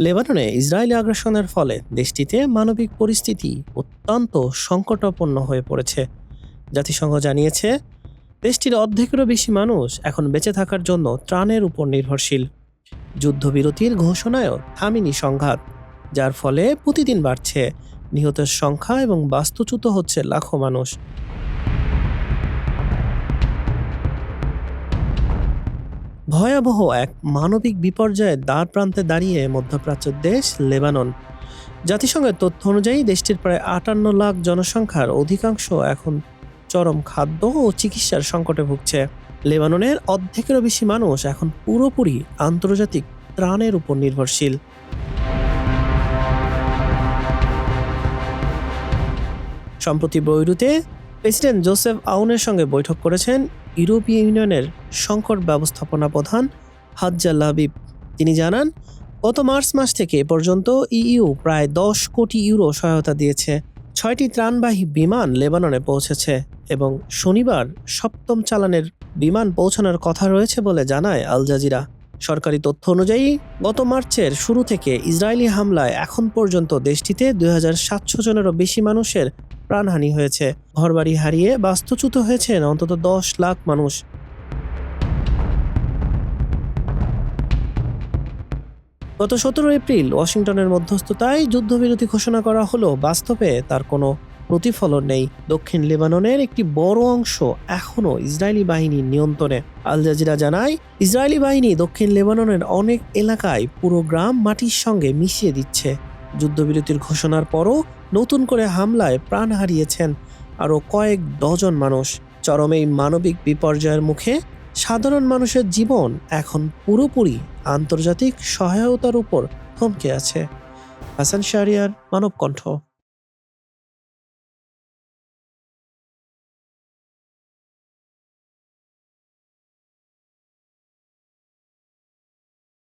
লেবাননে ইসরায়েলি আগ্রাসনের ফলে দেশটিতে মানবিক পরিস্থিতি অত্যন্ত সংকটাপন্ন হয়ে পড়েছে। জাতিসংঘ জানিয়েছে, দেশটির অর্ধেকেরও বেশি মানুষ এখন বেঁচে থাকার জন্য ত্রাণের উপর নির্ভরশীল। যুদ্ধবিরতির ঘোষণায়ও থামেনি সংঘাত, যার ফলে প্রতিদিন বাড়ছে নিহতের সংখ্যা এবং বাস্তুচ্যুত হচ্ছে লাখো মানুষ। ভয়াবহ এক মানবিক বিপর্যয়ের দ্বার প্রান্তে দাঁড়িয়ে মধ্যপ্রাচ্যের দেশ লেবানন। জাতিসংঘের তথ্য অনুযায়ী দেশটির প্রায় ৫৮ লাখ জনসংখ্যার অধিকাংশ এখন চরম খাদ্য ও চিকিৎসার সংকটে ভুগছে। লেবাননের অর্ধেকেরও বেশি মানুষ এখন পুরোপুরি আন্তর্জাতিক ত্রাণের উপর নির্ভরশীল। সম্প্রতি বৈরুতে প্রেসিডেন্ট জোসেফ আউনের সঙ্গে বৈঠক করেছেন ইউরোপীয় ইউনিয়নের সংকট ব্যবস্থাপনা প্রধান হাজ্জা লাবিব। তিনি জানান, গত মার্চ মাস থেকে এ পর্যন্ত ইইউ প্রায় ১০ কোটি ইউরো সহায়তা দিয়েছে। ৬টি ত্রাণবাহী বিমান লেবাননে পৌঁছেছে এবং শনিবার ৭ম চালানের বিমান পৌঁছানোর কথা রয়েছে বলে জানায় আল জাজিরা। সরকারি তথ্য অনুযায়ী গত মার্চের শুরু থেকে ইসরায়েলি হামলায় এখন পর্যন্ত দেশটিতে ২৭০০ জনেরও বেশি মানুষের প্রাণহানি হয়েছে। ঘরবাড়ি হারিয়ে বাস্তুচ্যুত হয়েছেন অন্তত ১০ লাখ মানুষ। গত ১৭ এপ্রিল ওয়াশিংটনের মধ্যস্থতায় যুদ্ধবিরতি ঘোষণা করা হলেও বাস্তবে তার কোনো প্রতিফলন নেই। দক্ষিণ লেবাননের একটি বড় অংশ এখনও ইসরায়েলি বাহিনীর নিয়ন্ত্রণে। আল জাজিরা জানায়, ইসরায়েলি বাহিনী দক্ষিণ লেবাননের অনেক এলাকায় পুরো গ্রাম মাটির সঙ্গে মিশিয়ে দিচ্ছে। যুদ্ধবিরতির ঘোষণার পরও নতুন করে হামলায় প্রাণ হারিয়েছেন আরও কয়েক ডজন মানুষ। চরম এই মানবিক বিপর্যয়ের মুখে সাধারণ মানুষের জীবন এখন পুরোপুরি আন্তর্জাতিক সহায়তার উপর থমকে আছে। হাসান শাহরিয়ার, মানব কণ্ঠ।